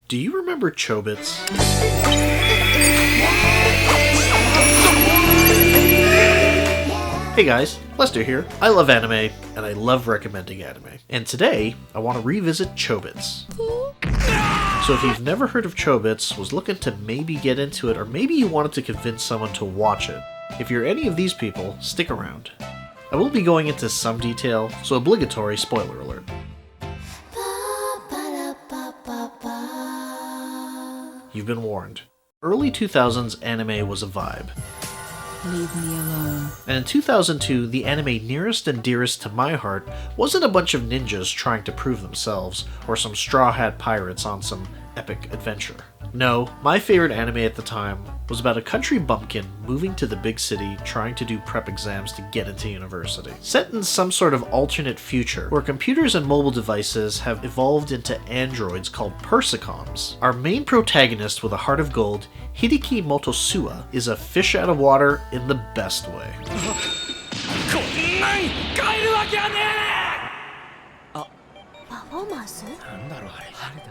Do you remember Chobits? Hey guys, Lester here. I love anime, and I love recommending anime. And today, I want to revisit Chobits. So if you've never heard of Chobits, was looking to maybe get into it, or maybe you wanted to convince someone to watch it, if you're any of these people, stick around. I will be going into some detail, so obligatory spoiler alert. You've been warned. Early 2000s anime was a vibe. Leave me alone. And in 2002, the anime nearest and dearest to my heart wasn't a bunch of ninjas trying to prove themselves, or some straw hat pirates on some epic adventure. No, my favorite anime at the time was about a country bumpkin moving to the big city trying to do prep exams to get into university. Set in some sort of alternate future, where computers and mobile devices have evolved into androids called persicoms. Our main protagonist with a heart of gold, Hideki Motosuwa, is a fish out of water in the best way.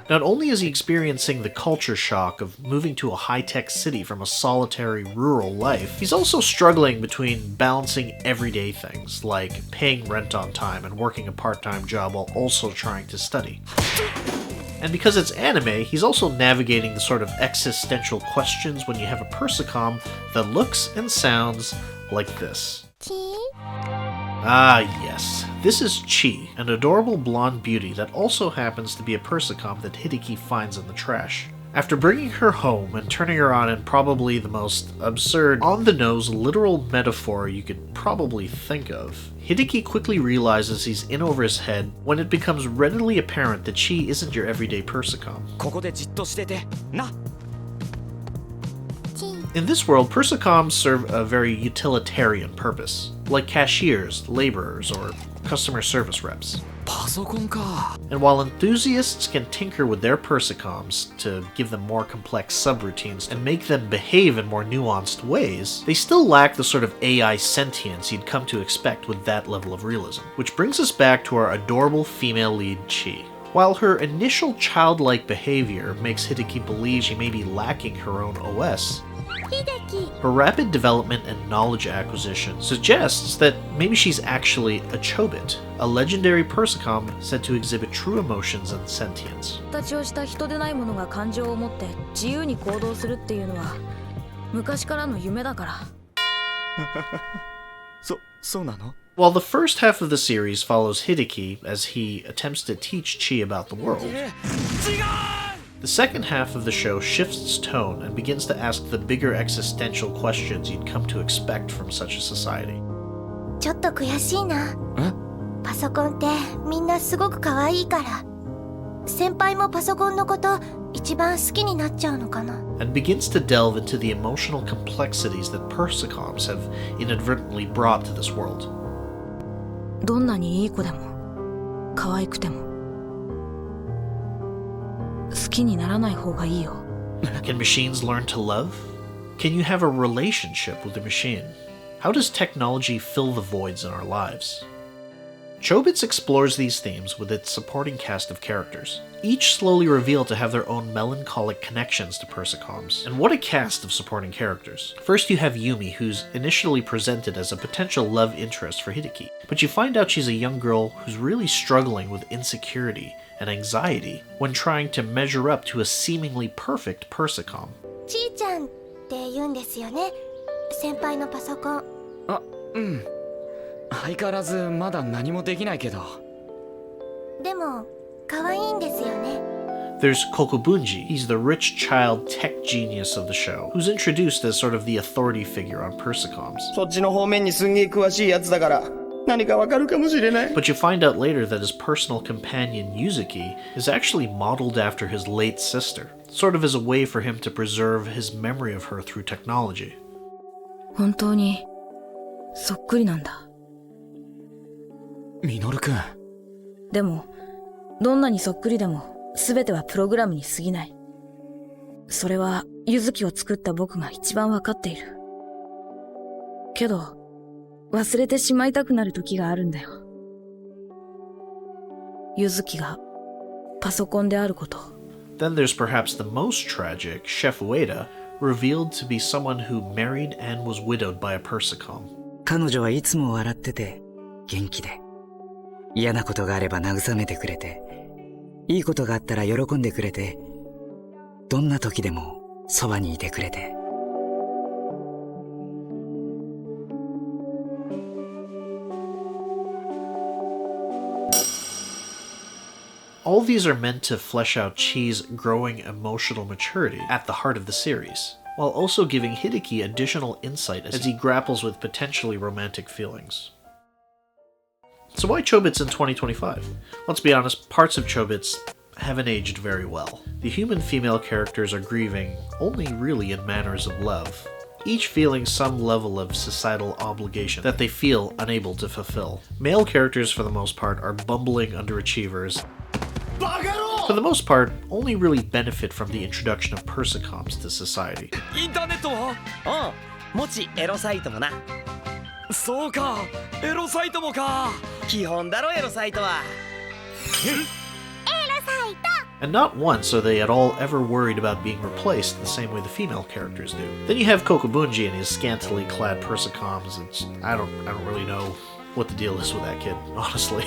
Not only is he experiencing the culture shock of moving to a high-tech city from a solitary rural life, he's also struggling between balancing everyday things, like paying rent on time and working a part-time job while also trying to study. And because it's anime, he's also navigating the sort of existential questions when you have a persicom that looks and sounds like this. Ah yes, this is Chi, an adorable blonde beauty that also happens to be a persicom that Hideki finds in the trash. After bringing her home and turning her on in probably the most absurd, on-the-nose literal metaphor you could probably think of, Hideki quickly realizes he's in over his head when it becomes readily apparent that Chi isn't your everyday persicom. In this world, persicoms serve a very utilitarian purpose, like cashiers, laborers, or customer service reps. And while enthusiasts can tinker with their persicoms to give them more complex subroutines and make them behave in more nuanced ways, they still lack the sort of AI sentience you'd come to expect with that level of realism. Which brings us back to our adorable female lead, Chi. While her initial childlike behavior makes Hideki believe she may be lacking her own OS, her rapid development and knowledge acquisition suggests that maybe she's actually a Chobit, a legendary persicom said to exhibit true emotions and sentience. While the first half of the series follows Hideki as he attempts to teach Chi about the world, the second half of the show shifts tone and begins to ask the bigger existential questions you'd come to expect from such a society. And begins to delve into the emotional complexities that persicoms have inadvertently brought to this world. Can machines learn to love? Can you have a relationship with a machine? How does technology fill the voids in our lives? Chobits explores these themes with its supporting cast of characters, each slowly revealed to have their own melancholic connections to persicoms. And what a cast of supporting characters. First you have Yumi, who's initially presented as a potential love interest for Hideki, but you find out she's a young girl who's really struggling with insecurity and anxiety when trying to measure up to a seemingly perfect persicom. There's Kokubunji. He's the rich child tech genius of the show, who's introduced as sort of the authority figure on persicoms. But you find out later that his personal companion Yuzuki is actually modeled after his late sister, sort of as a way for him to preserve his memory of her through technology. Then there's perhaps the most tragic, Chef Ueda, revealed to be someone who married and was widowed by a persicom. 彼女はいつも笑ってて元気で嫌なことがあれば慰めてくれていいことがあったら喜んでくれてどんな時でもそばにいてくれて All these are meant to flesh out Chi's growing emotional maturity at the heart of the series, while also giving Hideki additional insight as he grapples with potentially romantic feelings. So why Chobits in 2025? Let's be honest, parts of Chobits haven't aged very well. The human female characters are grieving only really in manners of love, each feeling some level of societal obligation that they feel unable to fulfill. Male characters, for the most part, are bumbling underachievers. For the most part, only really benefit from the introduction of persicoms to society. インターネットは？もちエロサイトもな。そうか、エロサイトもか。基本だろエロサイトは。And not once are they at all ever worried about being replaced the same way the female characters do. Then you have Kokobunji and his scantily clad persicoms. I don't really know what the deal is with that kid, honestly.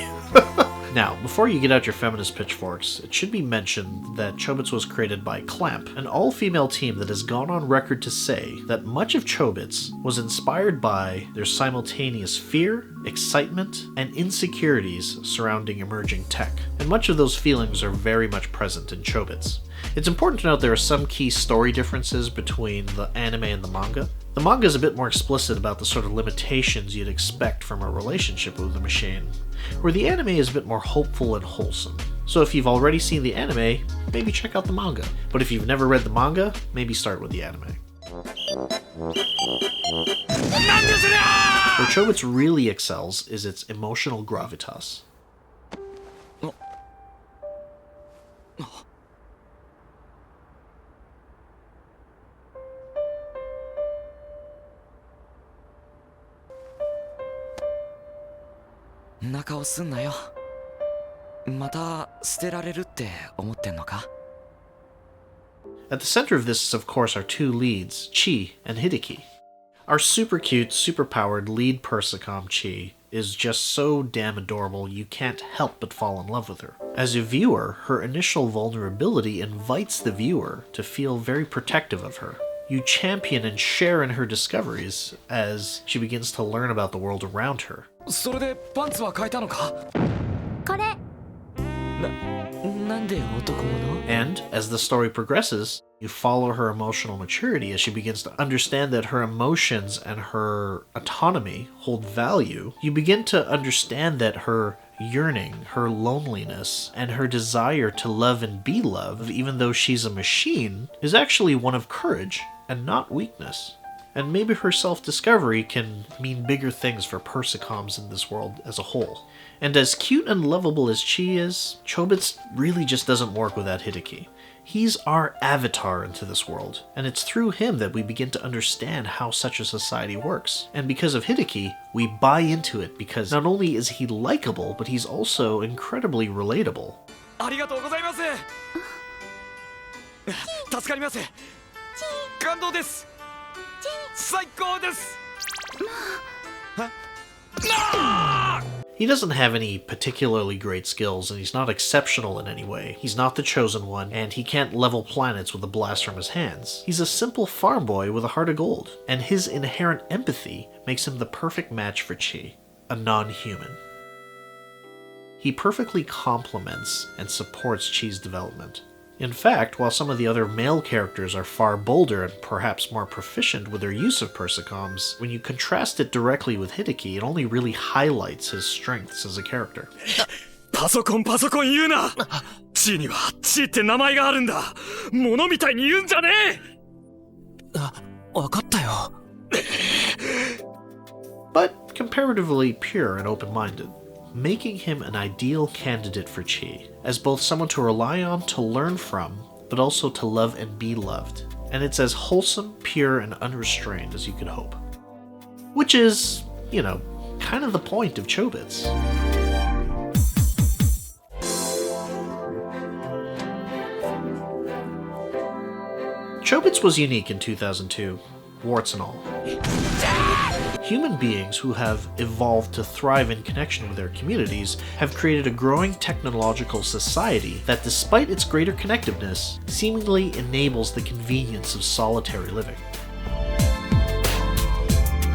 Now, before you get out your feminist pitchforks, it should be mentioned that Chobits was created by Clamp, an all-female team that has gone on record to say that much of Chobits was inspired by their simultaneous fear, excitement, and insecurities surrounding emerging tech. And much of those feelings are very much present in Chobits. It's important to note there are some key story differences between the anime and the manga. The manga is a bit more explicit about the sort of limitations you'd expect from a relationship with a machine, where the anime is a bit more hopeful and wholesome. So if you've already seen the anime, maybe check out the manga. But if you've never read the manga, maybe start with the anime. Where Chobits really excels is its emotional gravitas. 中をすんなよ。また捨てられるって思ってんのか? At the center of this, of course, are two leads, Chi and Hideki. Our super cute, super powered lead persicom Chi is just so damn adorable you can't help but fall in love with her. As a viewer, her initial vulnerability invites the viewer to feel very protective of her. You champion and share in her discoveries as she begins to learn about the world around her. それでパンツは変えたのか? これなんで男物? And, as the story progresses, you follow her emotional maturity as she begins to understand that her emotions and her autonomy hold value. You begin to understand that her yearning, her loneliness, and her desire to love and be loved, even though she's a machine, is actually one of courage and not weakness. And maybe her self-discovery can mean bigger things for persicoms in this world as a whole. And as cute and lovable as Chi is, Chobits really just doesn't work without Hideki. He's our avatar into this world, and it's through him that we begin to understand how such a society works. And because of Hideki, we buy into it because not only is he likable, but he's also incredibly relatable. ありがとうございます。助かります。感動です。最高です。He doesn't have any particularly great skills, and he's not exceptional in any way. He's not the chosen one, and he can't level planets with a blast from his hands. He's a simple farm boy with a heart of gold, and his inherent empathy makes him the perfect match for Chi, a non-human. He perfectly complements and supports Chi's development. In fact, while some of the other male characters are far bolder and perhaps more proficient with their use of persicoms, when you contrast it directly with Hideki, it only really highlights his strengths as a character. パソコン言うな。チーにはチーって名前があるんだ。物みたいに言うんじゃねえ。わかったよ。But comparatively pure and open-minded, making him an ideal candidate for Chi, as both someone to rely on, to learn from, but also to love and be loved. And it's as wholesome, pure, and unrestrained as you could hope. Which is, you know, kind of the point of Chobits. Chobits was unique in 2002, warts and all. Human beings who have evolved to thrive in connection with their communities have created a growing technological society that, despite its greater connectiveness, seemingly enables the convenience of solitary living.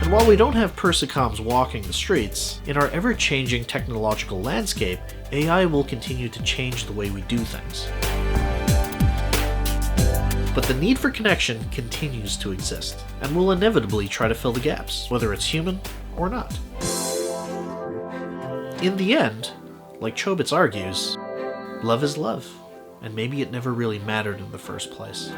And while we don't have Persicoms walking the streets, in our ever-changing technological landscape, AI will continue to change the way we do things. But the need for connection continues to exist, and will inevitably try to fill the gaps, whether it's human or not. In the end, like Chobits argues, love is love, and maybe it never really mattered in the first place.